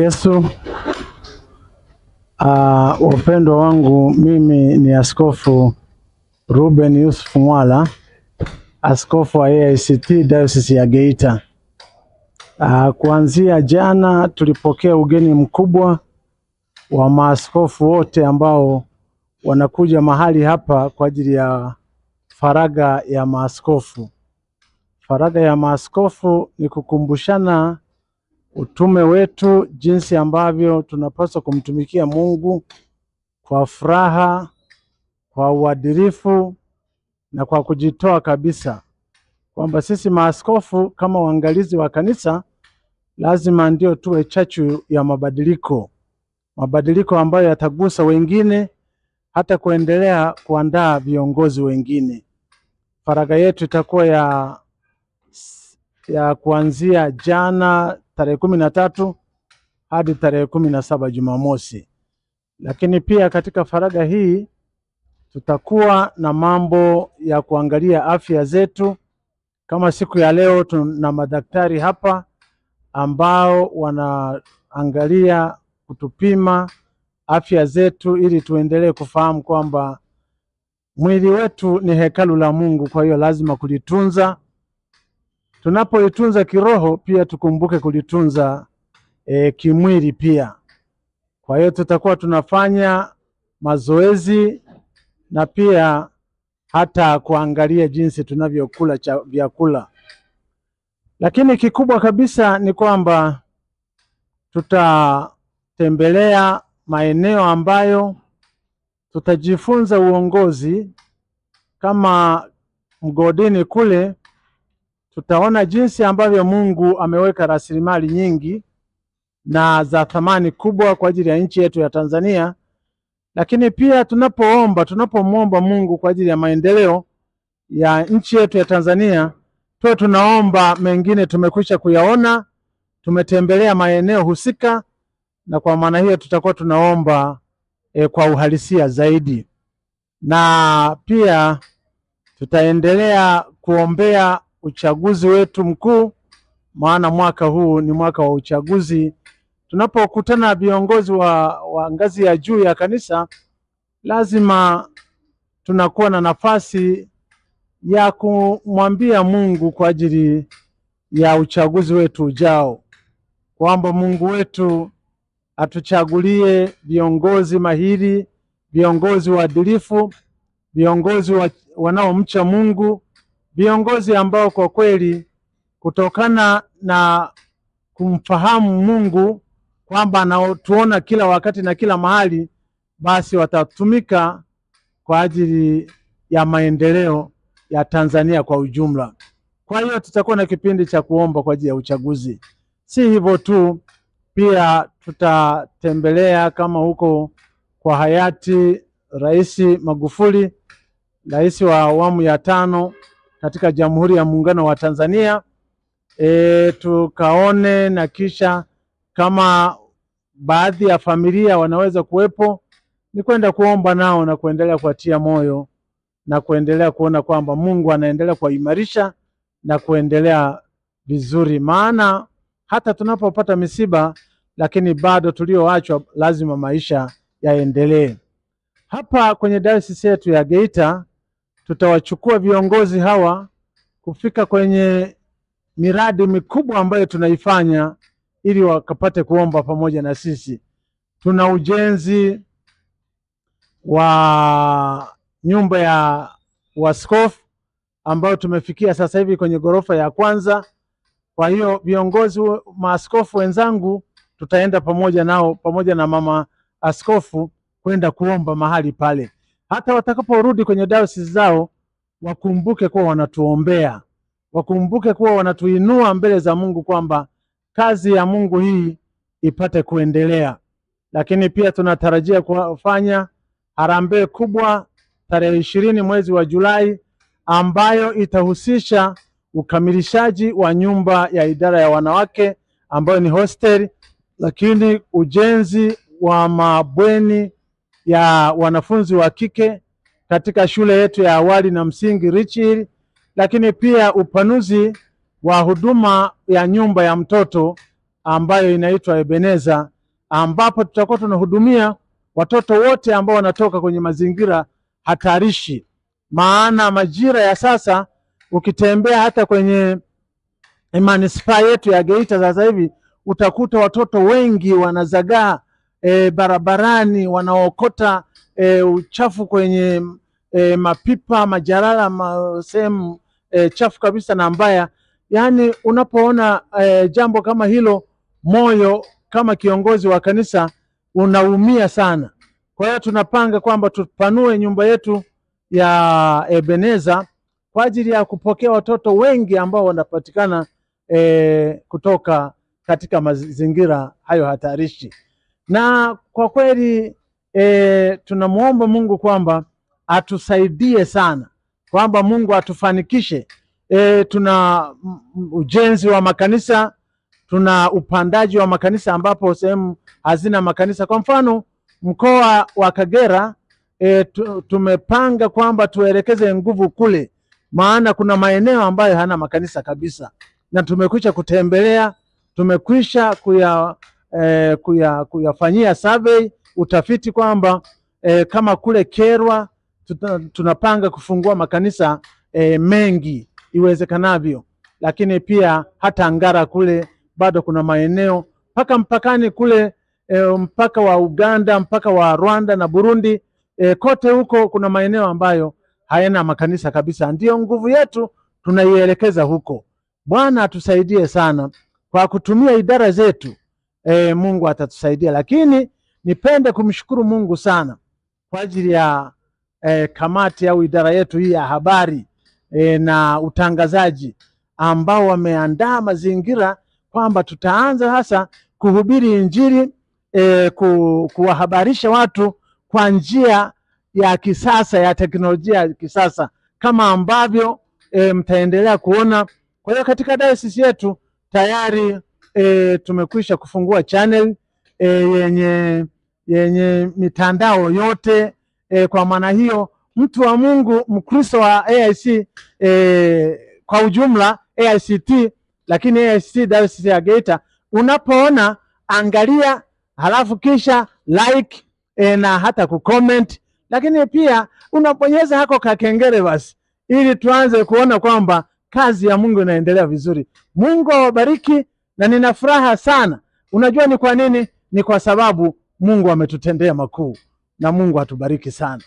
Yesu. Wapendwa wangu, mimi ni Askofu Ruben Yusuf Mwala, askofu wa AICT Diocese ya Geita. Kuanzia jana tulipokea ugeni mkubwa wa maaskofu wote ambao wanakuja mahali hapa kwa ajili ya faraga ya maaskofu. Faraga ya maaskofu ni kukumbushana utume wetu, jinsi ambavyo tunapaswa kumtumikia Mungu kwa furaha, kwa uadilifu na kwa kujitoa kabisa. Kwamba sisi maaskofu kama waangalizi wa kanisa lazima ndio tuwe chachu ya mabadiliko. Mabadiliko ambayo yatagusa wengine hata kuendelea kuandaa viongozi wengine. Faraga yetu itakuwa ya kuanzia jana tarehe 13 hadi tarehe 17 Jumamosi. Lakini pia katika faraga hii tutakuwa na mambo ya kuangalia afya zetu. Kama siku ya leo tuna madaktari hapa ambao wanaangalia kutupima afya zetu ili tuendelee kufahamu kwamba mwili wetu ni hekalu la Mungu, kwa hiyo lazima kulitunza. Tunapoitunza kiroho pia tukumbuke kulitunza kimwili pia. Kwa hiyo tutakuwa tunafanya mazoezi na pia hata kuangalia jinsi tunavyokula vyakula. Lakini kikubwa kabisa ni kwamba tutatembelea maeneo ambayo tutajifunza uongozi. Kama mgodini kule tutaona jinsi ambavyo Mungu ameweka rasilimali nyingi na za thamani kubwa kwa ajili ya nchi yetu ya Tanzania. Lakini pia tunapomwomba Mungu kwa ajili ya maendeleo ya nchi yetu ya Tanzania, tunaomba mengine tumekwisha kuyaona, tumetembelea maeneo husika, na kwa maana hiyo tutakuwa tunaomba kwa uhalisia zaidi. Na pia tutaendelea kuombea uchaguzi wetu mkuu, maana mwaka huu ni mwaka wa uchaguzi. Tunapokutana viongozi wa ngazi ya juu ya kanisa, lazima tunakuwa na nafasi ya kumwambia Mungu kwa ajili ya uchaguzi wetu ujao, kwamba Mungu wetu atuchagulie viongozi mahiri, viongozi waadilifu, viongozi wanaomcha Mungu, viongozi ambao kwa kweli kutokana na kumfahamu Mungu kwamba anatuona kila wakati na kila mahali, basi watatumika kwa ajili ya maendeleo ya Tanzania kwa ujumla. Kwa hiyo tutakuwa na kipindi cha kuomba kwa ajili ya uchaguzi. Si hivyo tu, pia tutatembelea kama huko kwa hayati Rais Magufuli, rais wa awamu ya 5 katika Jamhuri ya Muungano wa Tanzania. Tukaone na kisha kama baadhi ya familia wanaweza kuwepo, ni kwenda kuomba nao na kuendelea kuatia moyo na kuendelea kuona kwamba Mungu anaendelea kuimarisha na kuendelea vizuri. Maana hata tunapopata misiba, lakini bado tulioachwa lazima maisha yaendelee. Hapa kwenye diocese yetu ya Geita tutawachukua viongozi hawa kufika kwenye miradi mikubwa ambayo tunaifanya ili wakapate kuomba pamoja na sisi. Tuna ujenzi wa nyumba ya waskofu ambayo tumefikia sasa hivi kwenye ghorofa ya kwanza. Kwa hiyo viongozi maaskofu wenzangu tutaenda pamoja nao, pamoja na mama askofu, kwenda kuomba mahali pale. Hata watakaporudi kwenye diocese zao wakumbuke kuwa wanatuombea, wakumbuke kuwa wanatuinua mbele za Mungu, kwamba kazi ya Mungu hii ipate kuendelea. Lakini pia tunatarajia kufanya harambee kubwa tarehe 20 mwezi wa Julai, ambayo itahusisha ukamilishaji wa nyumba ya idara ya wanawake ambayo ni hostel, lakini ujenzi wa mabweni ya wanafunzi wa kike katika shule yetu ya awali na msingi Richhill, lakini pia upanuzi wa huduma ya nyumba ya mtoto ambayo inaitwa Ebeneza ambapo tutakuwa tunahudumia watoto wote ambao wanatoka kwenye mazingira hatarishi. Maana majira ya sasa ukitembea hata kwenye manispaa yetu ya Geita sasa hivi utakuta watoto wengi wanazagaa barabarani, wanaokota uchafu kwenye mapipa, majalala, sehemu chafu kabisa na mbaya. Yaani unapoona jambo kama hilo, moyo kama kiongozi wa kanisa unaumia sana. Kwa hiyo tunapanga kwamba tupanue nyumba yetu ya Ebeneza kwa ajili ya kupokea watoto wengi ambao wanapatikana kutoka katika mazingira hayo hatarishi. Na kwa kweli tunamuomba Mungu kwamba atusaidie sana, kwamba Mungu atufanikishe. Tuna ujenzi wa makanisa, tuna upandaji wa makanisa ambapo sehemu hazina makanisa. Kwa mfano mkoa wa Kagera tumepanga kwamba tuelekeze nguvu kule, maana kuna maeneo ambayo hana makanisa kabisa, na tumekwisha kutembelea, tumekwisha kuyafanyia survey, utafiti kwamba kama kule Kerwa tunapanga kufungua makanisa mengi iwezekanavyo, lakini pia hata Ngara kule bado kuna maeneo mpaka mpakani kule, mpaka wa Uganda, mpaka wa Rwanda na Burundi, kote huko kuna maeneo ambayo hayana makanisa kabisa. Ndio nguvu yetu tunaielekeza huko. Bwana atusaidie sana kwa kutumia idara zetu. Mungu atatusaidia. Lakini nipende kumshukuru Mungu sana kwa ajili ya kamati au idara yetu hii ya habari na utangazaji, ambao wameandaa mazingira kwamba tutaanza hasa kuhubiri Injili, kuwahabarisha watu kwa njia ya kisasa, ya teknolojia ya kisasa, kama ambavyo mtaendelea kuona. Kwa hiyo katika diocese yetu tayari tumekwisha kufungua channel yenye mitandao yote. Kwa maana hiyo mtu wa Mungu, Mkristo wa AIC kwa ujumla, AICT, lakini AICT Diocese ya Geita, unapoona angalia, halafu kisha like na hata kucomment, lakini pia unaponyeza hako kakengele basi, ili tuanze kuona kwamba kazi ya Mungu inaendelea vizuri. Mungu awabariki, na nina furaha sana. Unajua ni kwa nini? Ni kwa sababu Mungu ametutendea makuu, na Mungu atubariki sana.